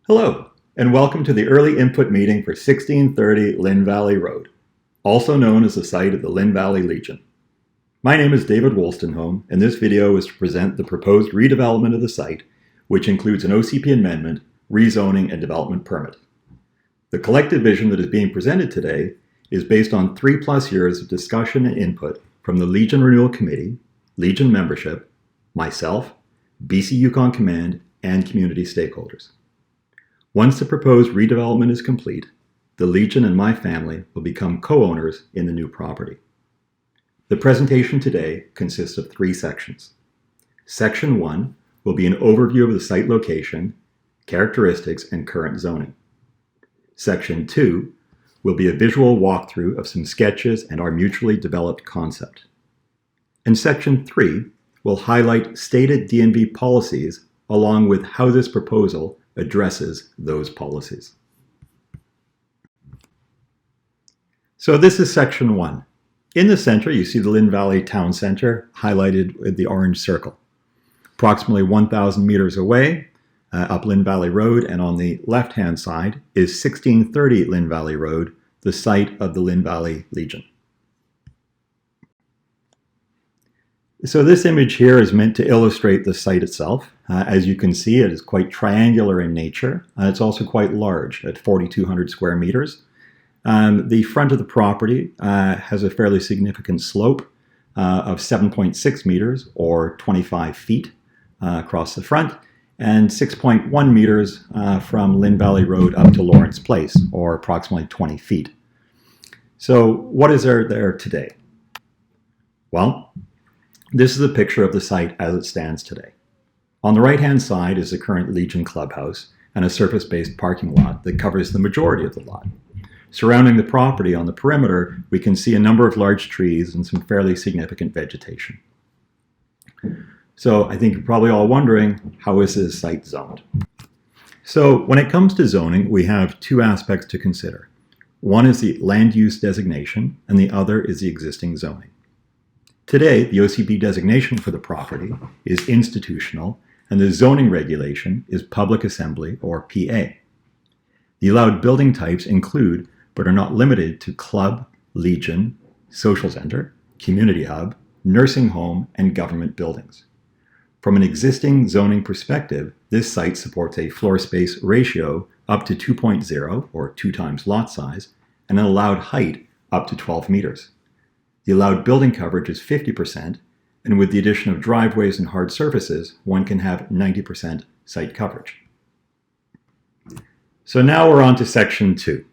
Hello, and welcome to the early input meeting for 1630 Lynn Valley Road, also known as the site of the Lynn Valley Legion. My name is David Wolstenholme, and this video is to present the proposed redevelopment of the site, which includes an OCP amendment, rezoning, and development permit. The collective vision that is being presented today is based on 3+ years of discussion and input from the Legion Renewal Committee, Legion membership, myself, BC Yukon Command, and community stakeholders. Once the proposed redevelopment is complete, the Legion and my family will become co-owners in the new property. The presentation today consists of 3 sections. Section 1 will be an overview of the site location, characteristics, and current zoning. Section 2 will be a visual walkthrough of some sketches and our mutually developed concept. And Section 3 will highlight stated DNV policies along with how this proposal addresses those policies. So this is Section 1. In the center, you see the Lynn Valley Town Center highlighted with the orange circle. Approximately 1,000 meters away, up Lynn Valley Road, and on the left-hand side is 1630 Lynn Valley Road, the site of the Lynn Valley Legion. So this image here is meant to illustrate the site itself. As you can see, it is quite triangular in nature. It's also quite large at 4,200 square meters. The front of the property has a fairly significant slope of 7.6 meters or 25 feet across the front, and 6.1 meters from Lynn Valley Road up to Lawrence Place, or approximately 20 feet. So what is there today? Well, this is a picture of the site as it stands today. On the right-hand side is the current Legion clubhouse and a surface-based parking lot that covers the majority of the lot. Surrounding the property on the perimeter, we can see a number of large trees and some fairly significant vegetation. So I think you're probably all wondering, how is this site zoned? So when it comes to zoning, we have 2 aspects to consider. One is the land use designation, and the other is the existing zoning. Today, the OCP designation for the property is institutional, and the zoning regulation is public assembly, or PA. The allowed building types include, but are not limited to, club, legion, social center, community hub, nursing home, and government buildings. From an existing zoning perspective, this site supports a floor space ratio up to 2.0, or 2 times lot size, and an allowed height up to 12 meters. The allowed building coverage is 50%, and with the addition of driveways and hard surfaces, one can have 90% site coverage. So now we're on to Section 2.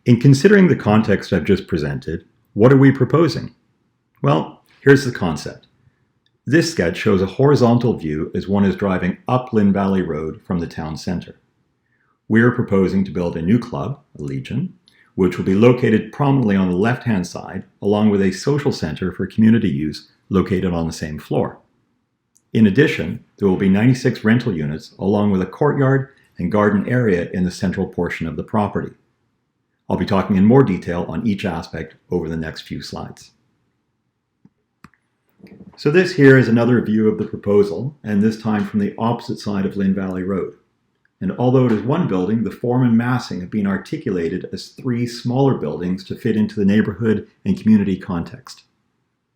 In considering the context I've just presented, what are we proposing? Well, here's the concept. This sketch shows a horizontal view as one is driving up Lynn Valley Road from the town center. We are proposing to build a new club, a Legion, which will be located prominently on the left-hand side, along with a social center for community use located on the same floor. In addition, there will be 96 rental units, along with a courtyard and garden area in the central portion of the property. I'll be talking in more detail on each aspect over the next few slides. So this here is another view of the proposal, and this time from the opposite side of Lynn Valley Road. And although it is one building, the form and massing have been articulated as 3 smaller buildings to fit into the neighborhood and community context.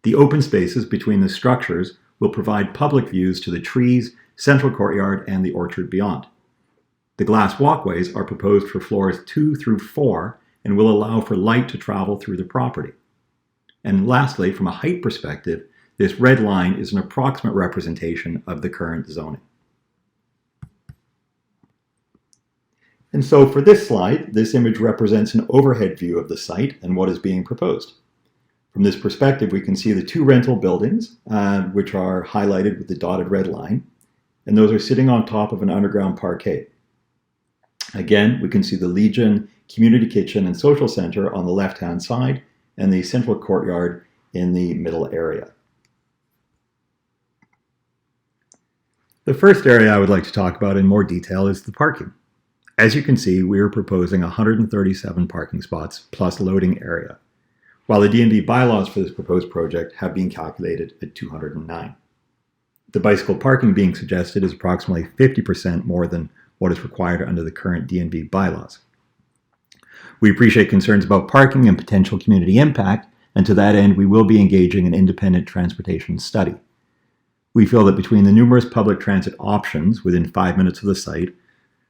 The open spaces between the structures will provide public views to the trees, central courtyard, and the orchard beyond. The glass walkways are proposed for floors 2 through 4 and will allow for light to travel through the property. And lastly, from a height perspective, this red line is an approximate representation of the current zoning. And so for this slide, this image represents an overhead view of the site and what is being proposed. From this perspective, we can see the 2 rental buildings, which are highlighted with the dotted red line, and those are sitting on top of an underground parquet. Again, we can see the Legion Community Kitchen and Social Center on the left-hand side, and the central courtyard in the middle area. The first area I would like to talk about in more detail is the parking. As you can see, we are proposing 137 parking spots plus loading area, while the DNV bylaws for this proposed project have been calculated at 209. The bicycle parking being suggested is approximately 50% more than what is required under the current DNB bylaws. We appreciate concerns about parking and potential community impact, and to that end, we will be engaging an independent transportation study. We feel that between the numerous public transit options within 5 minutes of the site,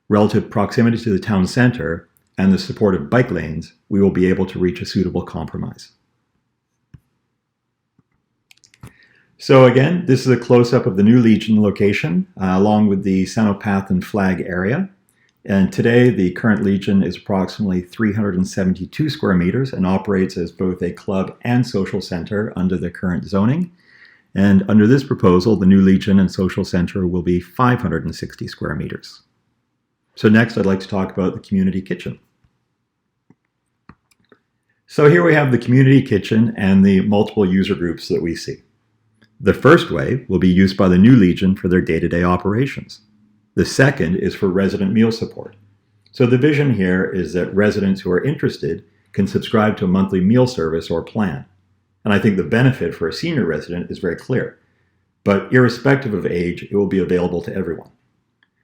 relative proximity to the town center, and the support of bike lanes, we will be able to reach a suitable compromise. So again, this is a close-up of the new Legion location, along with the Sanopath and Flag area. And today, the current Legion is approximately 372 square meters and operates as both a club and social center under the current zoning. And under this proposal, the new Legion and social center will be 560 square meters. So next, I'd like to talk about the community kitchen. So here we have the community kitchen and the multiple user groups that we see. The first way will be used by the new Legion for their day-to-day operations. The second is for resident meal support. So the vision here is that residents who are interested can subscribe to a monthly meal service or plan. And I think the benefit for a senior resident is very clear. But irrespective of age, it will be available to everyone.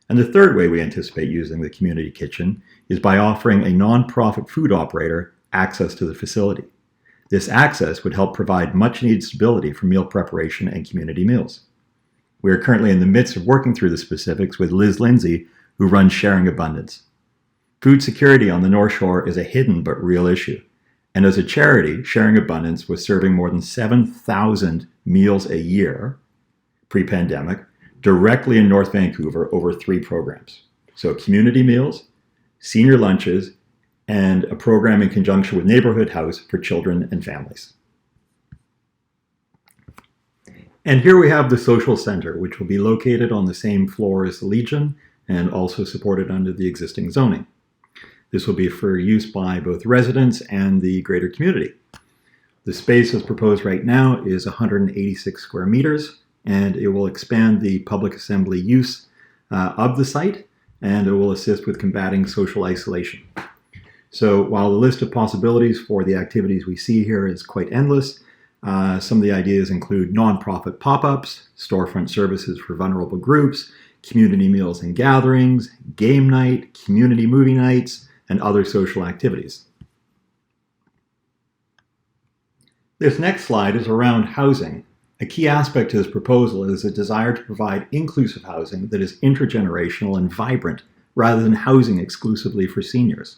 And the third way we anticipate using the community kitchen is by offering a nonprofit food operator access to the facility. This access would help provide much-needed stability for meal preparation and community meals. We are currently in the midst of working through the specifics with Liz Lindsay, who runs Sharing Abundance. Food security on the North Shore is a hidden but real issue. And as a charity, Sharing Abundance was serving more than 7,000 meals a year, pre-pandemic, directly in North Vancouver over 3 programs. So community meals, senior lunches, and a program in conjunction with Neighborhood House for children and families. And here we have the social center, which will be located on the same floor as the Legion and also supported under the existing zoning. This will be for use by both residents and the greater community. The space as proposed right now is 186 square meters, and it will expand the public assembly use of the site, and it will assist with combating social isolation. So while the list of possibilities for the activities we see here is quite endless, some of the ideas include nonprofit pop-ups, storefront services for vulnerable groups, community meals and gatherings, game night, community movie nights, and other social activities. This next slide is around housing. A key aspect to this proposal is a desire to provide inclusive housing that is intergenerational and vibrant, rather than housing exclusively for seniors.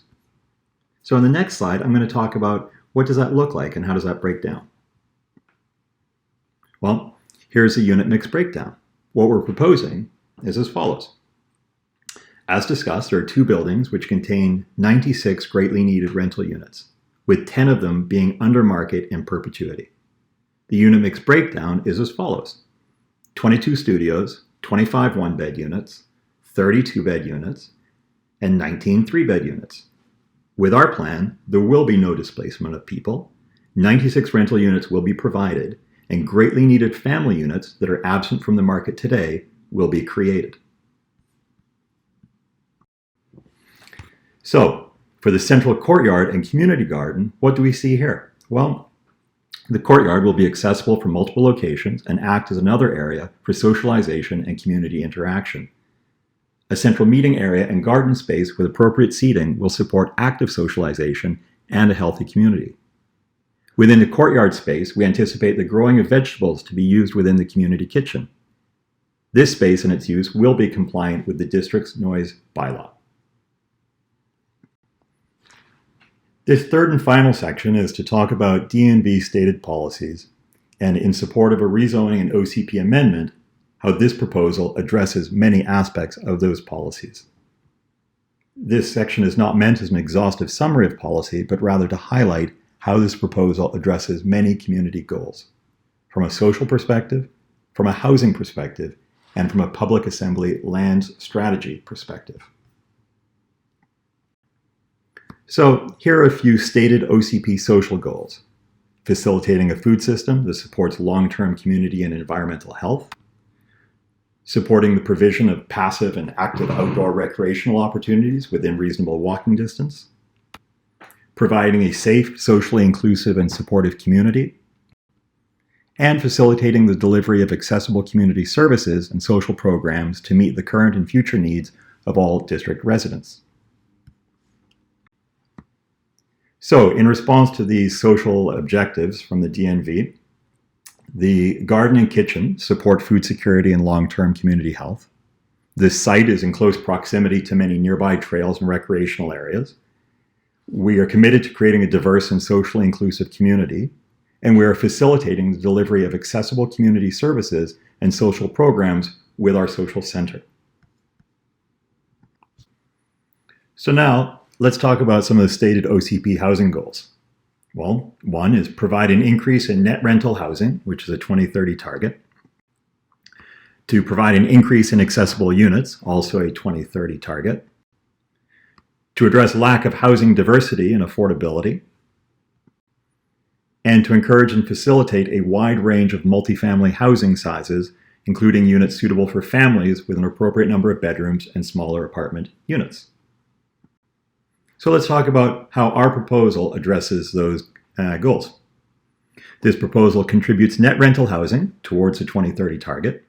So in the next slide, I'm going to talk about what does that look like and how does that break down. Well, here's a unit mix breakdown. What we're proposing is as follows. As discussed, there are 2 buildings which contain 96 greatly needed rental units, with 10 of them being under market in perpetuity. The unit mix breakdown is as follows. 22 studios, 25 one-bed units, 30 two-bed units, and 19 three-bed units. With our plan, there will be no displacement of people, 96 rental units will be provided, and greatly needed family units that are absent from the market today will be created. So, for the central courtyard and community garden, what do we see here? Well, the courtyard will be accessible from multiple locations and act as another area for socialization and community interaction. A central meeting area and garden space with appropriate seating will support active socialization and a healthy community. Within the courtyard space, we anticipate the growing of vegetables to be used within the community kitchen. This space and its use will be compliant with the district's noise bylaw. This third and final section is to talk about DNB stated policies and in support of a rezoning and OCP amendment, how this proposal addresses many aspects of those policies. This section is not meant as an exhaustive summary of policy, but rather to highlight how this proposal addresses many community goals, from a social perspective, from a housing perspective, and from a public assembly land strategy perspective. So here are a few stated OCP social goals. Facilitating a food system that supports long-term community and environmental health, supporting the provision of passive and active outdoor recreational opportunities within reasonable walking distance, providing a safe, socially inclusive, and supportive community, and facilitating the delivery of accessible community services and social programs to meet the current and future needs of all district residents. So, in response to these social objectives from the DNV, the garden and kitchen support food security and long-term community health. This site is in close proximity to many nearby trails and recreational areas. We are committed to creating a diverse and socially inclusive community, and we are facilitating the delivery of accessible community services and social programs with our social center. So now, let's talk about some of the stated OCP housing goals. Well, one is provide an increase in net rental housing, which is a 2030 target. To provide an increase in accessible units, also a 2030 target. To address lack of housing diversity and affordability. And to encourage and facilitate a wide range of multifamily housing sizes, including units suitable for families with an appropriate number of bedrooms and smaller apartment units. So let's talk about how our proposal addresses those goals. This proposal contributes net rental housing towards the 2030 target.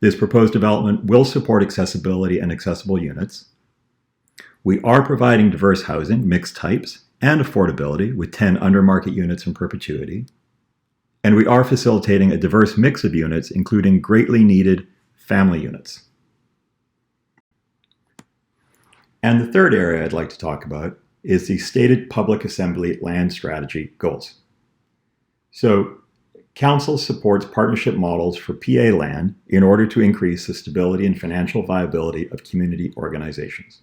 This proposed development will support accessibility and accessible units. We are providing diverse housing, mixed types, and affordability with 10 under-market units in perpetuity. And we are facilitating a diverse mix of units, including greatly needed family units. And the third area I'd like to talk about is the stated public assembly land strategy goals. So, Council supports partnership models for PA land in order to increase the stability and financial viability of community organizations.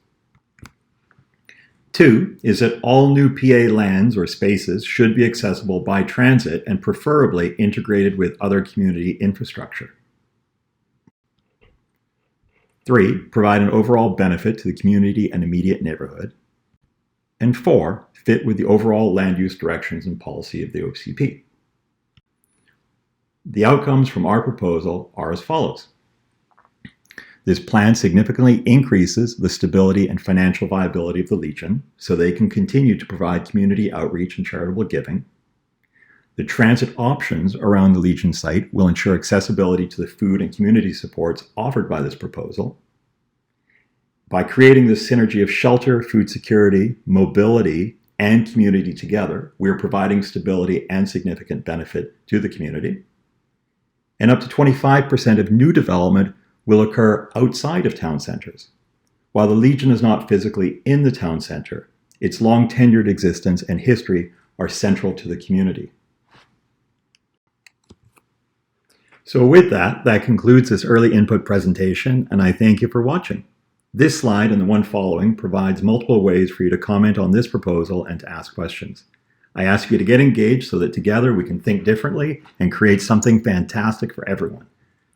2 is that all new PA lands or spaces should be accessible by transit and preferably integrated with other community infrastructure. 3, provide an overall benefit to the community and immediate neighborhood. And 4, fit with the overall land use directions and policy of the OCP. The outcomes from our proposal are as follows. This plan significantly increases the stability and financial viability of the Legion so they can continue to provide community outreach and charitable giving. The transit options around the Legion site will ensure accessibility to the food and community supports offered by this proposal. By creating this synergy of shelter, food security, mobility, and community together, we are providing stability and significant benefit to the community. And up to 25% of new development will occur outside of town centers. While the Legion is not physically in the town center, its long tenured existence and history are central to the community. So with that concludes this early input presentation, and I thank you for watching. This slide and the one following provides multiple ways for you to comment on this proposal and to ask questions. I ask you to get engaged so that together we can think differently and create something fantastic for everyone.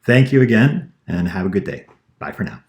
Thank you again, and have a good day. Bye for now.